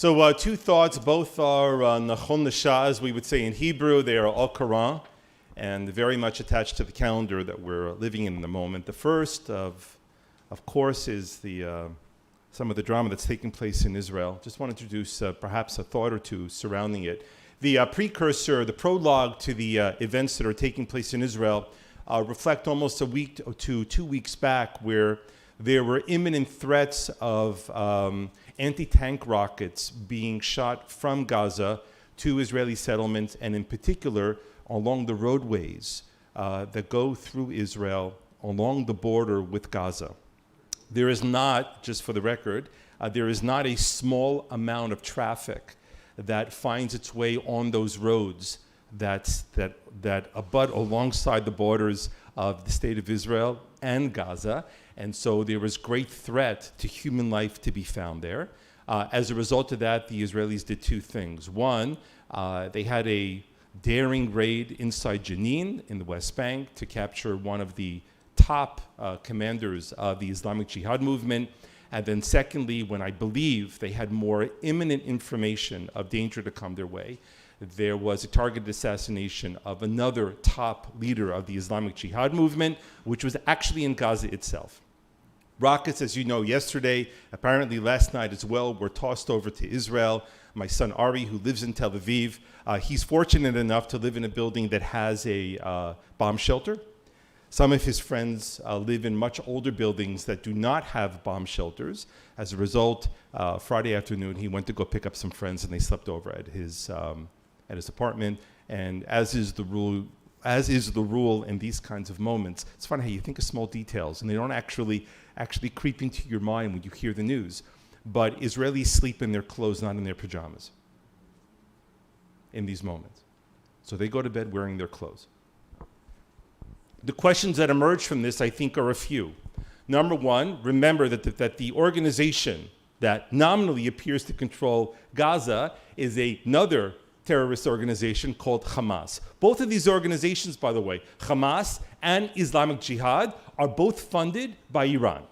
So two thoughts, both are Nachon L'Shah, as we would say in Hebrew. They are Al Quran and very much attached to the calendar that we're living in the moment. The first, of course, is some of the drama that's taking place in Israel. Just want to introduce perhaps a thought or two surrounding it. The precursor, the prologue to the events that are taking place in Israel reflect almost a week to 2 weeks back, where there were imminent threats of anti-tank rockets being shot from Gaza to Israeli settlements, and in particular along the roadways that go through Israel along the border with Gaza. There is not, just for the record, there is not a small amount of traffic that finds its way on those roads that abut alongside the borders of the state of Israel and Gaza. And so there was great threat to human life to be found there. As a result of that, the Israelis did two things. One, they had a daring raid inside Jenin in the West Bank to capture one of the top commanders of the Islamic Jihad movement. And then secondly, when I believe they had more imminent information of danger to come their way, there was a targeted assassination of another top leader of the Islamic Jihad movement, which was actually in Gaza itself. Rockets, as you know, yesterday, apparently last night as well, were tossed over to Israel. My son Ari, who lives in Tel Aviv, he's fortunate enough to live in a building that has a bomb shelter. Some of his friends live in much older buildings that do not have bomb shelters. As a result, Friday afternoon, he went to go pick up some friends, and they slept over at his apartment. And as is the rule in these kinds of moments, it's funny how you think of small details, and they don't actually creep into your mind when you hear the news. But Israelis sleep in their clothes, not in their pajamas, in these moments. So they go to bed wearing their clothes. The questions that emerge from this, I think, are a few. Number one, remember that the organization that nominally appears to control Gaza is another terrorist organization called Hamas. Both of these organizations, by the way, Hamas and Islamic Jihad, are both funded by Iran.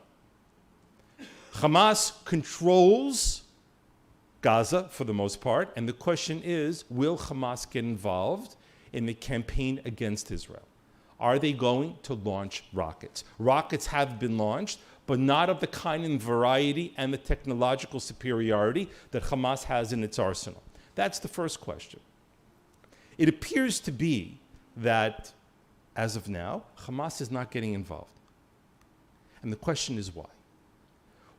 Hamas controls Gaza for the most part, and the question is, will Hamas get involved in the campaign against Israel? Are they going to launch rockets? Rockets have been launched, but not of the kind and variety and the technological superiority that Hamas has in its arsenal. That's the first question. It appears to be that, as of now, Hamas is not getting involved. And the question is why?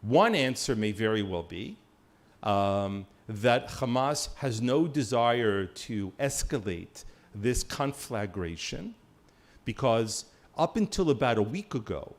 One answer may very well be that Hamas has no desire to escalate this conflagration, because up until about a week ago,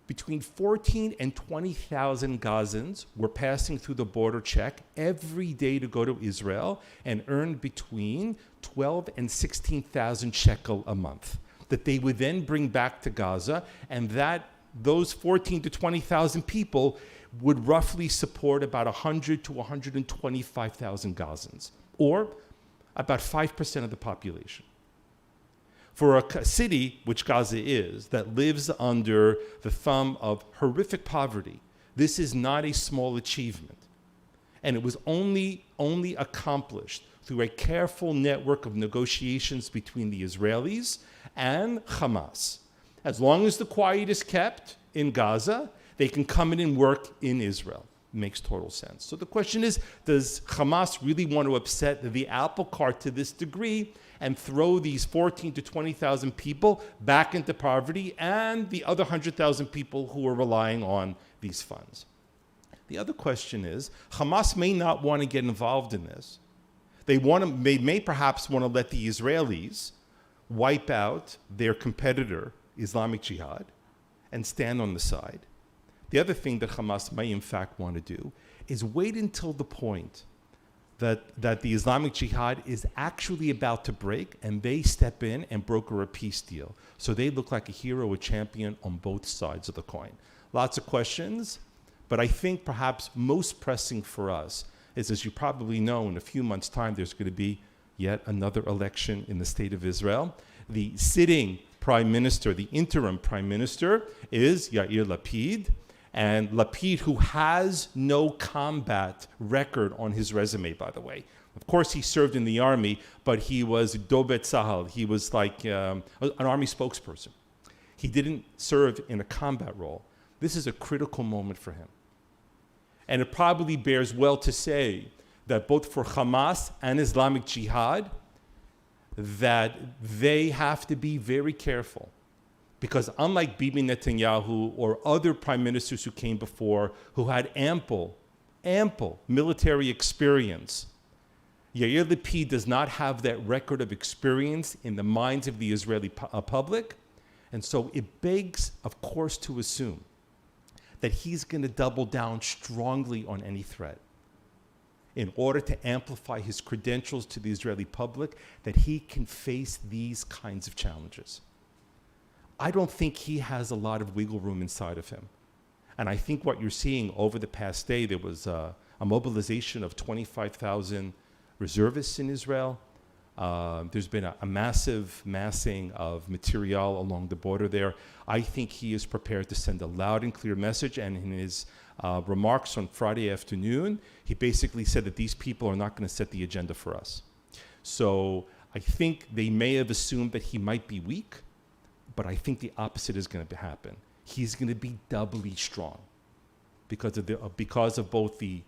between 14 and 20,000 Gazans were passing through the border check every day to go to Israel and earned between 12 and 16,000 shekel a month that they would then bring back to Gaza, and that those 14 to 20,000 people would roughly support about 100 to 125,000 Gazans, or about 5% of the population. For a city, which Gaza is, that lives under the thumb of horrific poverty, this is not a small achievement. And it was only accomplished through a careful network of negotiations between the Israelis and Hamas. As long as the quiet is kept in Gaza, they can come in and work in Israel. It makes total sense. So the question is, does Hamas really want to upset the apple cart to this degree and throw these 14 to 20,000 people back into poverty and the other 100,000 people who are relying on these funds? The other question is, Hamas may not want to get involved in this. They may perhaps want to let the Israelis wipe out their competitor, Islamic Jihad, and stand on the side. The other thing that Hamas may in fact want to do is wait until the point that the Islamic Jihad is actually about to break, and they step in and broker a peace deal. So they look like a hero, a champion on both sides of the coin. Lots of questions, but I think perhaps most pressing for us is, as you probably know, in a few months' time, there's going to be yet another election in the state of Israel. The sitting prime minister, the interim prime minister, is Yair Lapid, And Lapid, who has no combat record on his resume, by the way. Of course, he served in the army, but he was Dobet Sahal. He was like an army spokesperson. He didn't serve in a combat role. This is a critical moment for him. And it probably bears well to say that both for Hamas and Islamic Jihad, that they have to be very careful. Because unlike Bibi Netanyahu or other prime ministers who came before, who had ample military experience, Yair Lapid does not have that record of experience in the minds of the Israeli public. And so it begs, of course, to assume that he's going to double down strongly on any threat in order to amplify his credentials to the Israeli public, that he can face these kinds of challenges. I don't think he has a lot of wiggle room inside of him. And I think what you're seeing over the past day, there was a mobilization of 25,000 reservists in Israel. There's been a massive massing of material along the border there. I think he is prepared to send a loud and clear message. And in his remarks on Friday afternoon, he basically said that these people are not going to set the agenda for us. So I think they may have assumed that he might be weak, but I think the opposite is going to happen. He's going to be doubly strong because of both the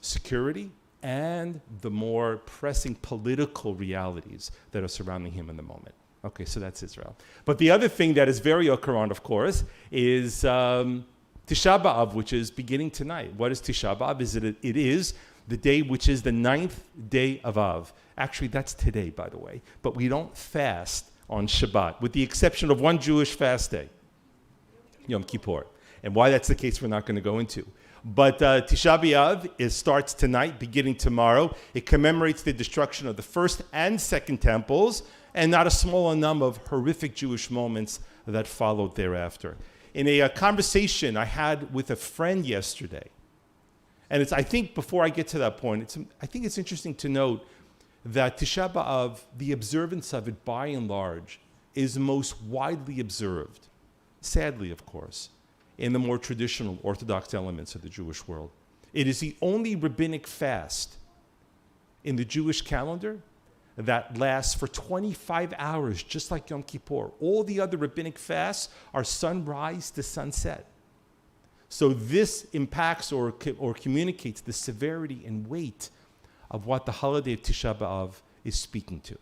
security and the more pressing political realities that are surrounding him in the moment. Okay, so that's Israel. But the other thing that is very occurrent, of course, is Tisha B'Av, which is beginning tonight. What is Tisha B'Av? It is the day which is the 9th day of Av. Actually, that's today, by the way. But we don't fast on Shabbat, with the exception of one Jewish fast day, Yom Kippur. And why that's the case, we're not going to go into. But Tisha B'Av starts tonight, beginning tomorrow. It commemorates the destruction of the first and second temples, and not a small number of horrific Jewish moments that followed thereafter. In a conversation I had with a friend yesterday, and I think before I get to that point, I think it's interesting to note that Tisha B'Av, the observance of it by and large, is most widely observed, sadly, of course, in the more traditional Orthodox elements of the Jewish world. It is the only rabbinic fast in the Jewish calendar that lasts for 25 hours, just like Yom Kippur. All the other rabbinic fasts are sunrise to sunset. So this impacts or communicates the severity and weight of what the holiday of Tisha B'Av is speaking to.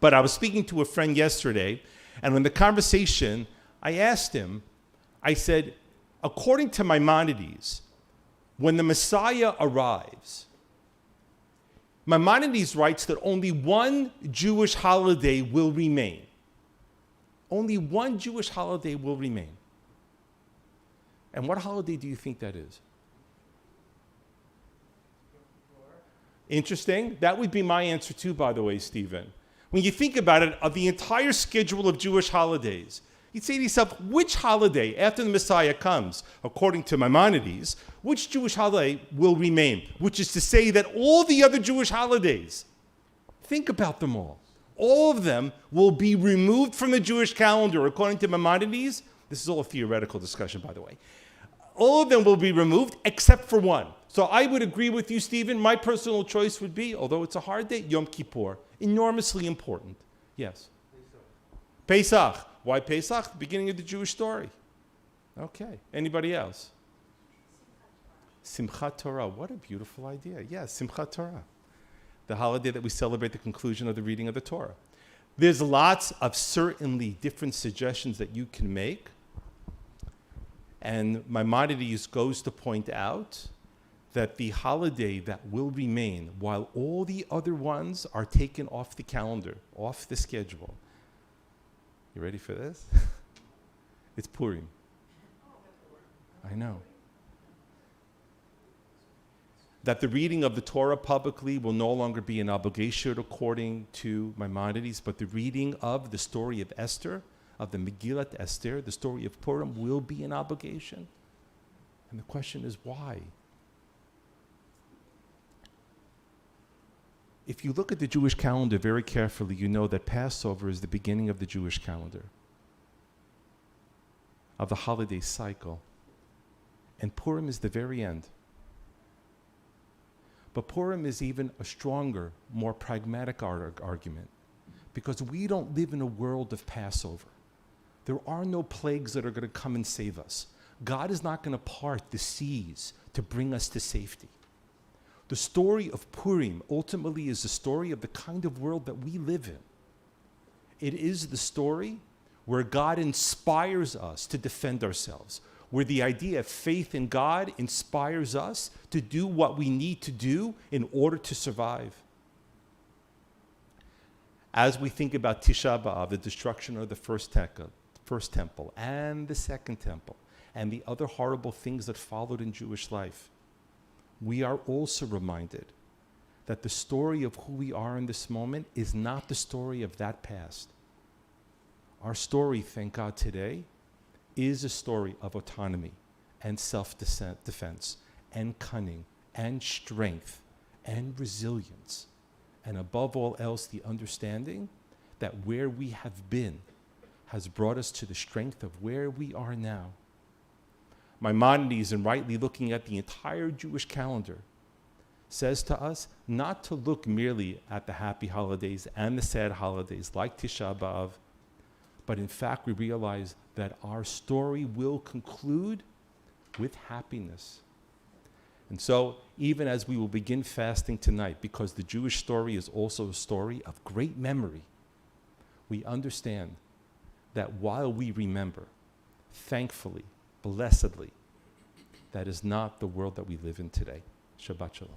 But I was speaking to a friend yesterday, and in the conversation, I asked him, I said, according to Maimonides, when the Messiah arrives, Maimonides writes that only one Jewish holiday will remain. Only one Jewish holiday will remain. And what holiday do you think that is? Interesting. That would be my answer too, by the way, Stephen. When you think about it, of the entire schedule of Jewish holidays, you'd say to yourself, which holiday after the Messiah comes, according to Maimonides, which Jewish holiday will remain? Which is to say that all the other Jewish holidays, think about them all. All of them will be removed from the Jewish calendar, according to Maimonides. This is all a theoretical discussion, by the way. All of them will be removed except for one. So I would agree with you, Stephen. My personal choice would be, although it's a hard day, Yom Kippur. Enormously important. Yes? Pesach. Why Pesach? The beginning of the Jewish story. Okay. Anybody else? Simchat Torah. What a beautiful idea. Yes, Simchat Torah. The holiday that we celebrate the conclusion of the reading of the Torah. There's lots of certainly different suggestions that you can make. And Maimonides goes to point out that the holiday that will remain, while all the other ones are taken off the calendar, off the schedule. You ready for this? It's Purim. I know. That the reading of the Torah publicly will no longer be an obligation according to Maimonides, but the reading of the story of Esther, of the Megillat Esther, the story of Purim, will be an obligation. And the question is why? If you look at the Jewish calendar very carefully, you know that Passover is the beginning of the Jewish calendar, of the holiday cycle. And Purim is the very end. But Purim is even a stronger, more pragmatic argument, because we don't live in a world of Passover. There are no plagues that are going to come and save us. God is not going to part the seas to bring us to safety. The story of Purim ultimately is the story of the kind of world that we live in. It is the story where God inspires us to defend ourselves, where the idea of faith in God inspires us to do what we need to do in order to survive. As we think about Tisha B'Av, the destruction of the first temple and the second temple, and the other horrible things that followed in Jewish life, we are also reminded that the story of who we are in this moment is not the story of that past. Our story, thank God today, is a story of autonomy and self-defense and cunning and strength and resilience. And above all else, the understanding that where we have been has brought us to the strength of where we are now. Maimonides, in rightly looking at the entire Jewish calendar, says to us not to look merely at the happy holidays and the sad holidays like Tisha B'Av, but in fact we realize that our story will conclude with happiness. And so, even as we will begin fasting tonight, because the Jewish story is also a story of great memory, we understand that while we remember, thankfully, blessedly, that is not the world that we live in today. Shabbat Shalom.